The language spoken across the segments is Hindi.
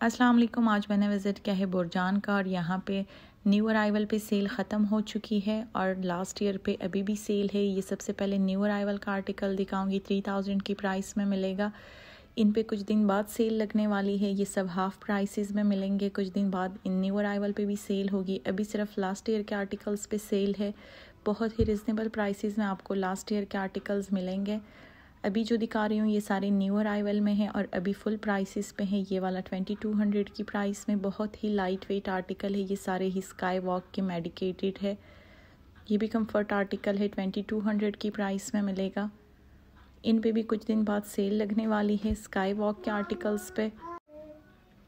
अस्सलाम वालेकुम। आज मैंने विज़िट किया है बुरजान का और यहाँ पे न्यू अराइवल पे सेल ख़त्म हो चुकी है और लास्ट ईयर पे अभी भी सेल है। ये सबसे पहले न्यू अराइवल का आर्टिकल दिखाऊंगी, 3000 की प्राइस में मिलेगा। इन पे कुछ दिन बाद सेल लगने वाली है। ये सब हाफ़ प्राइसेस में मिलेंगे। कुछ दिन बाद इन न्यू अराइवल पे भी सेल होगी। अभी सिर्फ लास्ट ईयर के आर्टिकल्स पे सेल है। बहुत ही रिजनेबल प्राइसेस में आपको लास्ट ईयर के आर्टिकल्स मिलेंगे। अभी जो दिखा रही हूँ ये सारे न्यू अराइवल में है और अभी फुल प्राइसेस पे है। ये वाला 2200 की प्राइस में बहुत ही लाइट वेट आर्टिकल है। ये सारे ही स्काई वॉक के मेडिकेटेड है। ये भी कंफर्ट आर्टिकल है, 2200 की प्राइस में मिलेगा। इन पे भी कुछ दिन बाद सेल लगने वाली है स्काई वॉक के आर्टिकल्स पे।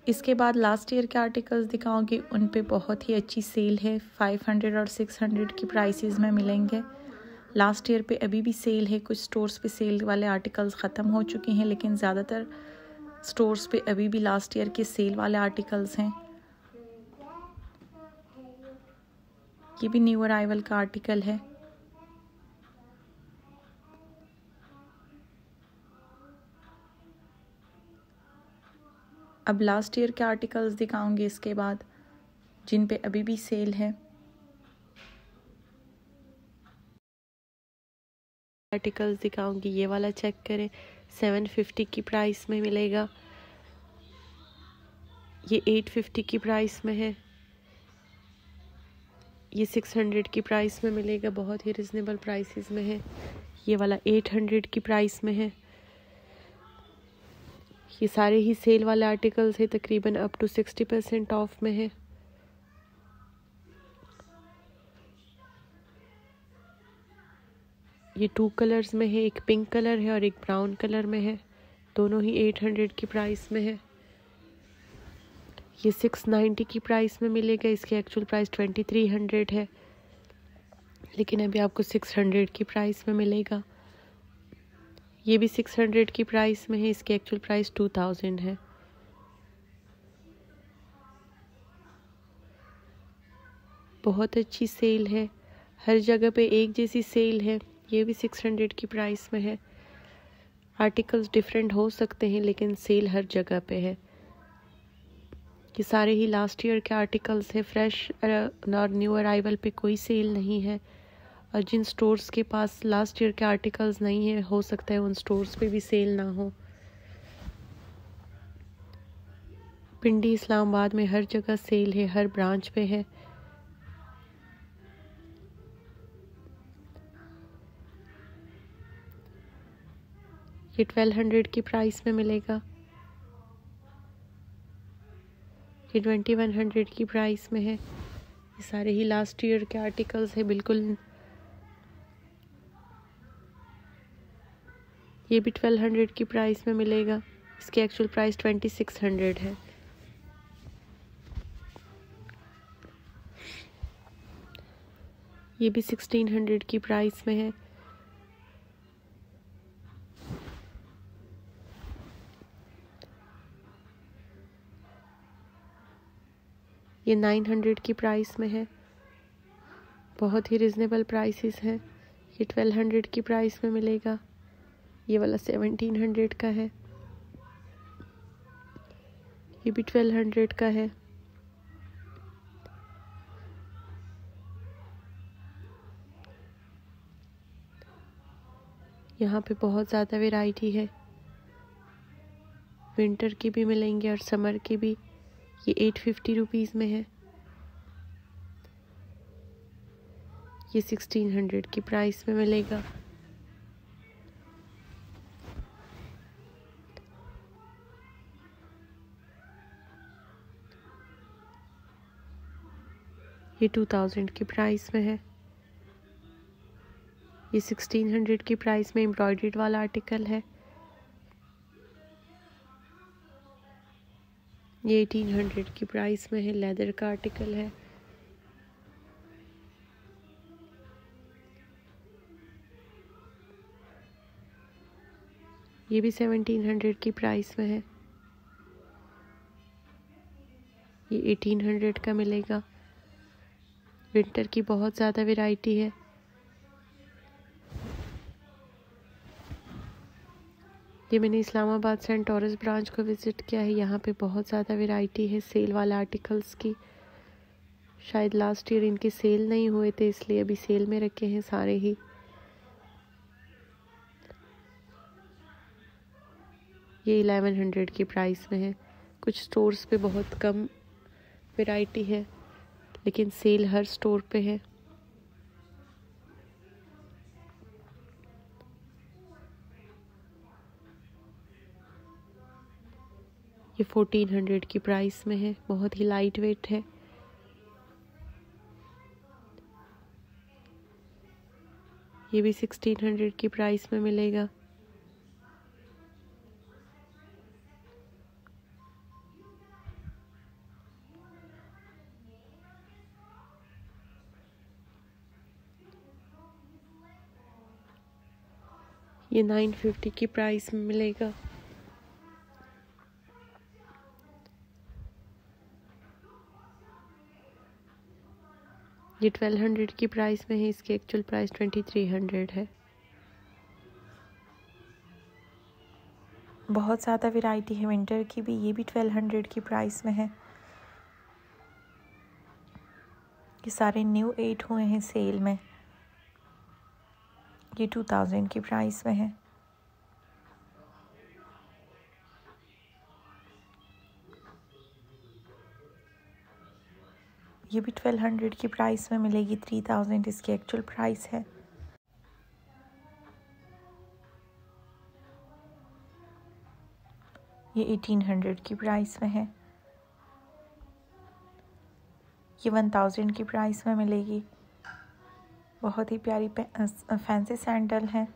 इसके बाद लास्ट ईयर के आर्टिकल्स दिखाऊंगी, उन पे बहुत ही अच्छी सेल है। 500 और 600 की प्राइसेस में मिलेंगे। लास्ट ईयर पे अभी भी सेल है। कुछ स्टोर्स पे सेल वाले आर्टिकल्स ख़त्म हो चुके हैं, लेकिन ज़्यादातर स्टोर्स पे अभी भी लास्ट ईयर के सेल वाले आर्टिकल्स हैं। ये भी न्यू अराइवल का आर्टिकल है। अब लास्ट ईयर के आर्टिकल्स दिखाऊंगी इसके बाद, जिन पे अभी भी सेल है। आर्टिकल्स दिखाऊंगी, ये वाला चेक करें, 750 की प्राइस में मिलेगा। ये 850 की प्राइस में है। ये 600 की प्राइस में मिलेगा। बहुत ही रिजनेबल प्राइसेस में है। ये वाला 800 की प्राइस में है। ये सारे ही सेल वाले आर्टिकल्स है, तकरीबन अप टू 60% ऑफ में है। ये 2 कलर्स में है, एक पिंक कलर है और एक ब्राउन कलर में है। दोनों ही 800 की प्राइस में है। ये 690 की प्राइस में मिलेगा। इसकी एक्चुअल प्राइस 2300 है, लेकिन अभी आपको 600 की प्राइस में मिलेगा। ये भी 600 की प्राइस में है। इसकी एक्चुअल प्राइस 2000 है। बहुत अच्छी सेल है, हर जगह पे एक जैसी सेल है। ये भी 600 की प्राइस में है। आर्टिकल्स डिफरेंट हो सकते हैं, लेकिन सेल हर जगह पे है। ये सारे ही लास्ट ईयर के आर्टिकल्स है। फ्रेश और न्यू अराइवल पे कोई सेल नहीं है। और जिन स्टोर्स के पास लास्ट ईयर के आर्टिकल्स नहीं है, हो सकता है उन स्टोर्स पे भी सेल ना हो। पिंडी इस्लामाबाद में हर जगह सेल है, हर ब्रांच पे है। ये 1200 की प्राइस में मिलेगा। ये 2100 की प्राइस में है। ये सारे ही लास्ट ईयर के आर्टिकल्स है बिल्कुल। ये भी 1200 की प्राइस में मिलेगा। इसकी एक्चुअल प्राइस 2600 है। ये भी 1600 की प्राइस में है। ये 900 की प्राइस में है। बहुत ही रिजनेबल प्राइसेस हैं। ये 1200 की प्राइस में मिलेगा। ये वाला 1700 का है। ये भी 1200 का है। यहाँ पे बहुत ज़्यादा वैरायटी है। विंटर की भी मिलेंगे और समर की भी। ये 850 रुपीज़ में है। ये 1600 की प्राइस में मिलेगा। ये 2000 की प्राइस में है। ये 1600 की प्राइस में एम्ब्रॉयडर्ड वाला आर्टिकल है। ये 1800 की प्राइस में है, लेदर का आर्टिकल है। ये भी 1700 की प्राइस में है। ये 1800 का मिलेगा। विंटर की बहुत ज़्यादा वैरायटी है। ये मैंने इस्लामाबाद सेंट टॉरस ब्रांच को विज़िट किया है। यहाँ पे बहुत ज़्यादा वैरायटी है सेल वाले आर्टिकल्स की। शायद लास्ट ईयर इनके सेल नहीं हुए थे, इसलिए अभी सेल में रखे हैं सारे ही। ये 1100 की प्राइस में है। कुछ स्टोर्स पे बहुत कम वैरायटी है, लेकिन सेल हर स्टोर पे है। ये 1400 की प्राइस में है, बहुत ही लाइट वेट है। ये भी 1600 की प्राइस में मिलेगा। ये 950 की प्राइस में मिलेगा। ये 1200 की प्राइस में है, इसकी एक्चुअल प्राइस 2300 है। बहुत ज़्यादा वैरायटी है विंटर की भी। ये भी 1200 की प्राइस में है। ये सारे न्यू 8 हुए हैं सेल में। ये 2000 की प्राइस में है। ये भी 1200 की प्राइस में मिलेगी। 3000 इसकी एक्चुअल प्राइस है। ये 1800 की प्राइस में है। ये 1000 की प्राइस में मिलेगी। बहुत ही प्यारी फैंसी सैंडल है।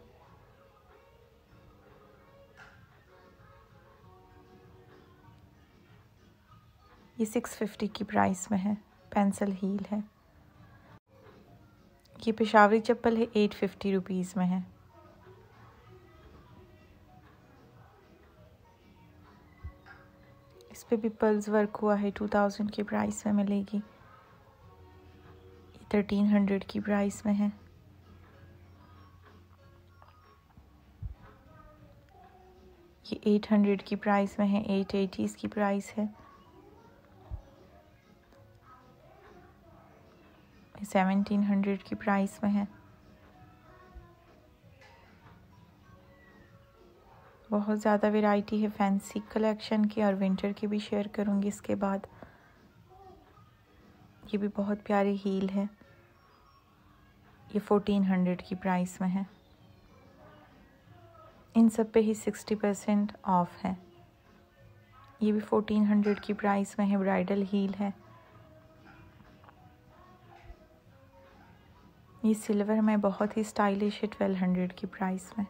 ये 650 की प्राइस में है। पेंसिल हील है। ये पेशावरी चप्पल है, 850 रुपीज़ में है। इस पे भी पर्ल्स वर्क हुआ है। 2000 की प्राइस में मिलेगी। ये 1300 की प्राइस में है। ये 800 की प्राइस में है। 880 इसकी प्राइस है। 1700 की प्राइस में है। बहुत ज़्यादा वैरायटी है फैंसी कलेक्शन की, और विंटर की भी शेयर करूँगी इसके बाद। ये भी बहुत प्यारी हील है। ये 1400 की प्राइस में है। इन सब पे ही 60% ऑफ है। ये भी 1400 की प्राइस में है। ब्राइडल हील है। ये सिल्वर में बहुत ही स्टाइलिश है। 1200 की प्राइस में।